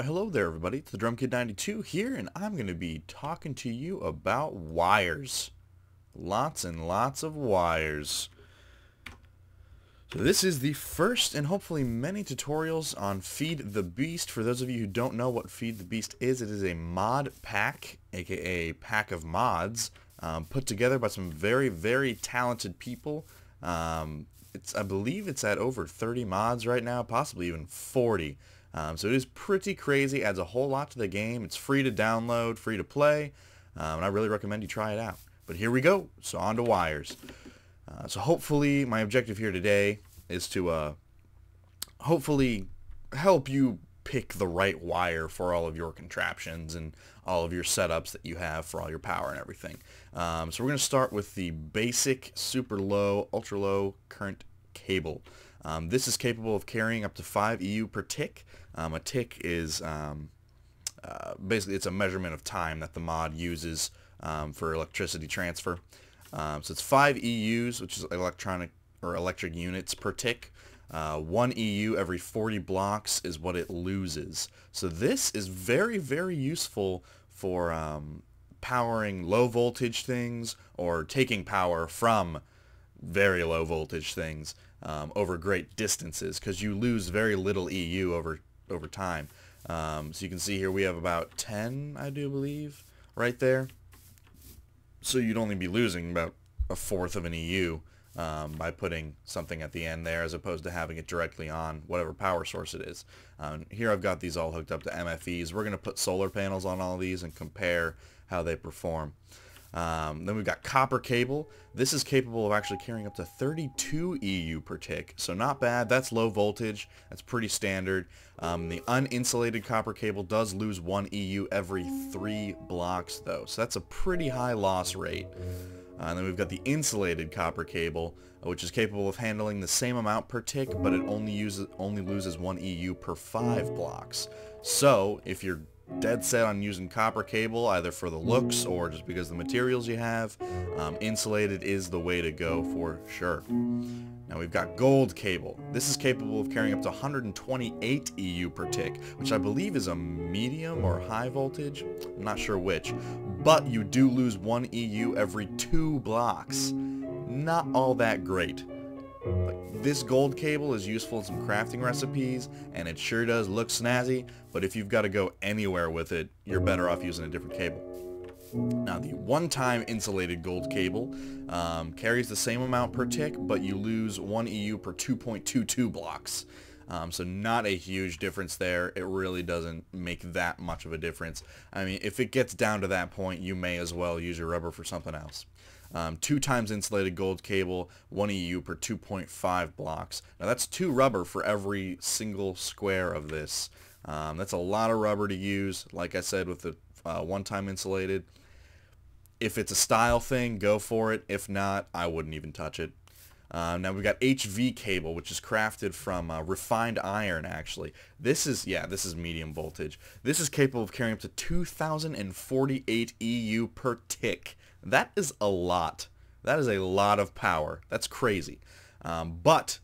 Why, hello there, everybody. It's the DrumKid92 here, and I'm going to be talking to you about wires. Lots and lots of wires. So this is the first and hopefully many tutorials on Feed the Beast. For those of you who don't know what Feed the Beast is, it is a mod pack, aka a pack of mods, put together by some very, very talented people. I believe it's at over 30 mods right now, possibly even 40. So it is pretty crazy, adds a whole lot to the game. It's free to download, free to play, and I really recommend you try it out. But here we go, so on to wires. So hopefully my objective here today is to hopefully help you pick the right wire for all of your contraptions and all of your setups that you have for all your power and everything. So we're going to start with the basic super low, ultra low current cable. This is capable of carrying up to 5 EU per tick. A tick is basically it's a measurement of time that the mod uses for electricity transfer. So it's 5 EUs, which is electric units per tick. 1 EU every 40 blocks is what it loses. So this is very, very useful for powering low voltage things or taking power from very low voltage things over great distances, because you lose very little EU over time. So you can see here we have about 10, I do believe, right there. So you'd only be losing about a fourth of an EU by putting something at the end there, as opposed to having it directly on whatever power source it is. Here I've got these all hooked up to MFEs. We're going to put solar panels on all these and compare how they perform. Then we've got copper cable. This is capable of actually carrying up to 32 EU per tick, so not bad. That's low voltage. That's pretty standard. The uninsulated copper cable does lose 1 EU every 3 blocks, though, so that's a pretty high loss rate. And then we've got the insulated copper cable, which is capable of handling the same amount per tick, but it only loses 1 EU per 5 blocks. So if you're dead set on using copper cable, either for the looks or just because of the materials you have, insulated is the way to go for sure. Now we've got gold cable. This is capable of carrying up to 128 EU per tick, which I believe is a medium or high voltage. I'm not sure which, but you do lose 1 EU every 2 blocks. Not all that great. But this gold cable is useful in some crafting recipes, and it sure does look snazzy, but if you've got to go anywhere with it, you're better off using a different cable. Now the one-time insulated gold cable carries the same amount per tick, but you lose 1 EU per 2.22 blocks. So not a huge difference there. It really doesn't make that much of a difference. I mean, if it gets down to that point, you may as well use your rubber for something else. 2 times insulated gold cable, 1 EU per 2.5 blocks. Now that's 2 rubber for every single square of this. That's a lot of rubber to use, like I said, with the one-time insulated. If it's a style thing, go for it. If not, I wouldn't even touch it. Now we've got HV cable, which is crafted from refined iron, actually. This is medium voltage. This is capable of carrying up to 2,048 EU per tick. That is a lot. That is a lot of power. That's crazy. But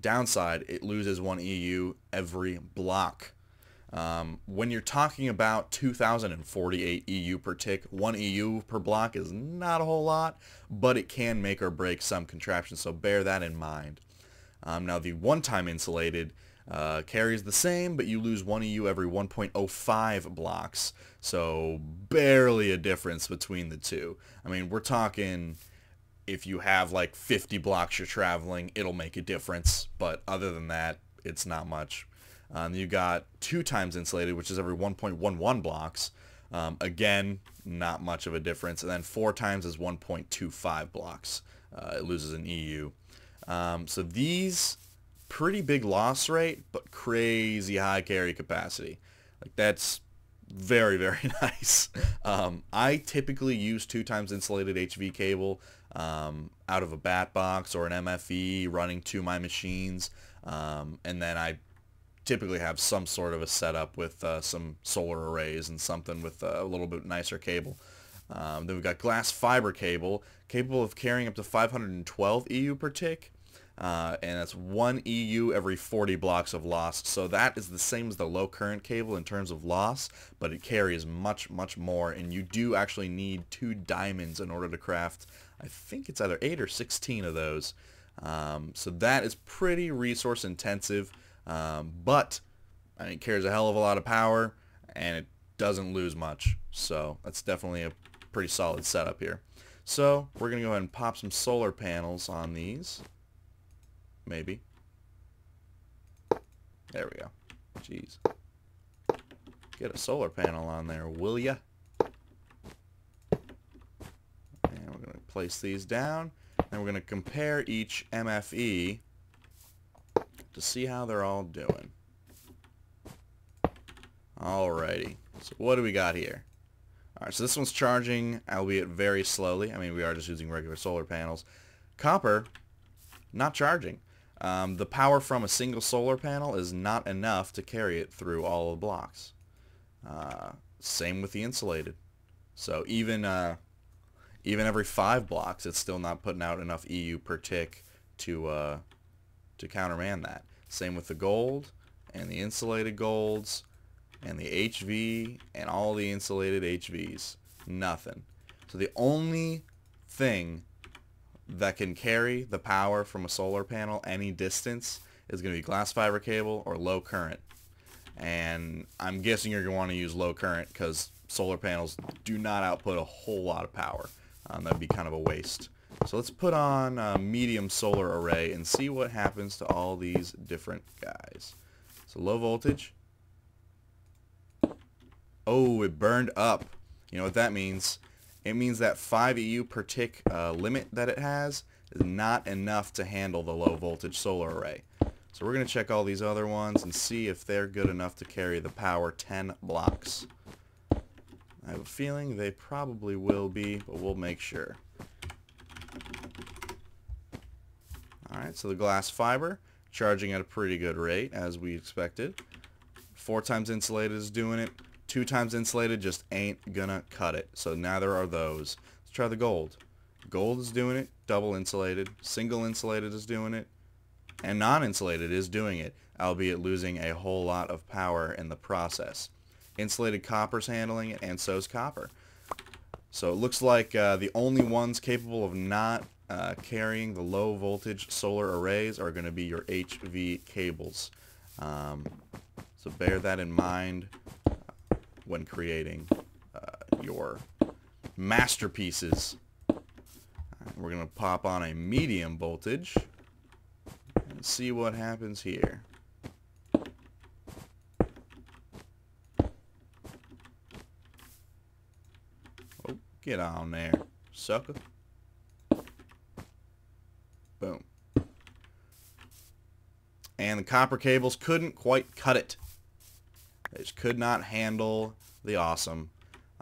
downside, it loses 1 EU every block. When you're talking about 2,048 EU per tick, 1 EU per block is not a whole lot, but it can make or break some contraptions, so bear that in mind. Now the one-time insulated carries the same, but you lose 1 EU every 1.05 blocks, so barely a difference between the two. I mean, we're talking, if you have like 50 blocks you're traveling, it'll make a difference, but other than that, it's not much. You got 2 times insulated, which is every 1.11 blocks. Again, not much of a difference. And then 4 times is 1.25 blocks. It loses an EU. So these, pretty big loss rate, but crazy high carry capacity. Like, that's very, very nice. I typically use 2 times insulated HV cable out of a bat box or an MFE running to my machines, and then I typically have some sort of a setup with some solar arrays and something with a little bit nicer cable. Then we've got glass fiber cable, capable of carrying up to 512 EU per tick. and that's 1 EU every 40 blocks of loss. So that is the same as the low current cable in terms of loss, but it carries much, much more, and you do actually need 2 diamonds in order to craft, I think it's either 8 or 16 of those. So that is pretty resource intensive, but I mean, it carries a hell of a lot of power, and it doesn't lose much. So that's definitely a pretty solid setup here. So we're going to go ahead and pop some solar panels on these. Maybe. There we go. Jeez. Get a solar panel on there, will ya? And we're going to place these down. And we're going to compare each MFE to see how they're all doing. Alrighty. So what do we got here? Alright, so this one's charging, albeit very slowly. I mean, we are just using regular solar panels. Copper, not charging. The power from a single solar panel is not enough to carry it through all of the blocks. Same with the insulated. So even every 5 blocks, it's still not putting out enough EU per tick to countermand that. Same with the gold and the insulated golds and the HV and all the insulated HVs. Nothing. So the only thing that can carry the power from a solar panel any distance is going to be glass fiber cable or low current. And I'm guessing you're going to want to use low current because solar panels do not output a whole lot of power. That'd be kind of a waste. So let's put on a medium solar array and see what happens to all these different guys. So low voltage. Oh, it burned up. You know what that means? It means that 5 EU per tick limit that it has is not enough to handle the low voltage solar array. So we're going to check all these other ones and see if they're good enough to carry the power 10 blocks. I have a feeling they probably will be, but we'll make sure. Alright, so the glass fiber charging at a pretty good rate as we expected. 4 times insulated is doing it. 2 times insulated just ain't gonna cut it. So neither are those. Let's try the gold. Gold is doing it. Double insulated. Single insulated is doing it. And non-insulated is doing it, albeit losing a whole lot of power in the process. Insulated copper's handling it, and so's copper. So it looks like the only ones capable of not carrying the low voltage solar arrays are going to be your HV cables. So bear that in mind when creating your masterpieces. We're going to pop on a medium voltage and see what happens here. Oh, get on there, sucker. Boom. And the copper cables couldn't quite cut it. They just could not handle the awesome.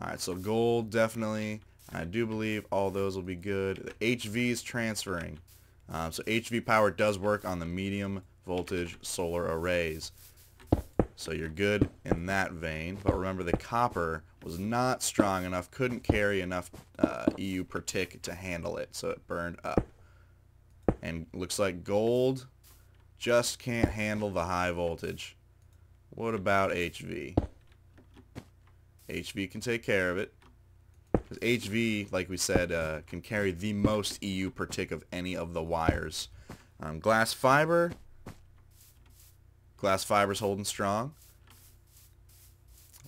Alright, so gold definitely. I do believe all those will be good. The HV is transferring. So HV power does work on the medium voltage solar arrays. So you're good in that vein. But remember, the copper was not strong enough, couldn't carry enough EU per tick to handle it. So it burned up. And looks like gold just can't handle the high voltage. What about HV? HV can take care of it. Because HV, like we said, can carry the most EU per tick of any of the wires. Glass fiber. Glass fiber's holding strong.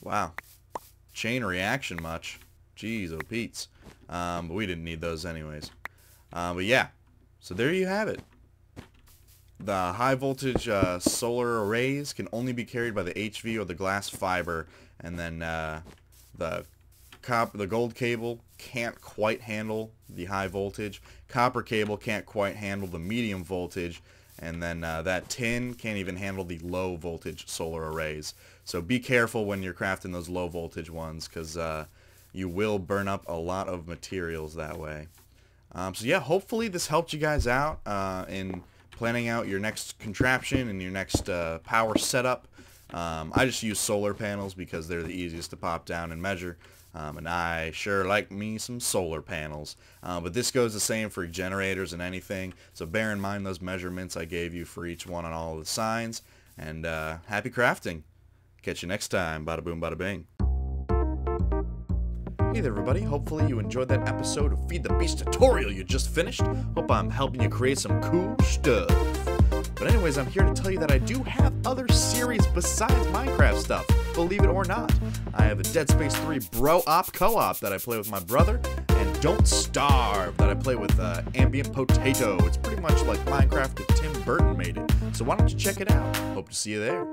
Wow. Chain reaction much. Jeez, oh Pete's. But we didn't need those anyways. But yeah. So there you have it. The high voltage solar arrays can only be carried by the HV or the glass fiber, and then the gold cable can't quite handle the high voltage. Copper cable can't quite handle the medium voltage, and then that tin can't even handle the low voltage solar arrays. So be careful when you're crafting those low voltage ones, because you will burn up a lot of materials that way. So yeah, hopefully this helped you guys out in planning out your next contraption and your next power setup. I just use solar panels because they're the easiest to pop down and measure. And I sure like me some solar panels. But this goes the same for generators and anything. So bear in mind those measurements I gave you for each one on all of the signs. And happy crafting. Catch you next time. Bada boom, bada bing. Hey there everybody, hopefully you enjoyed that episode of Feed the Beast tutorial you just finished. Hope I'm helping you create some cool stuff. But anyways, I'm here to tell you that I do have other series besides Minecraft stuff, believe it or not. I have a Dead Space 3 Bro-Op Co-op that I play with my brother, and Don't Starve that I play with Ambient Potato. It's pretty much like Minecraft if Tim Burton made it. So why don't you check it out? Hope to see you there.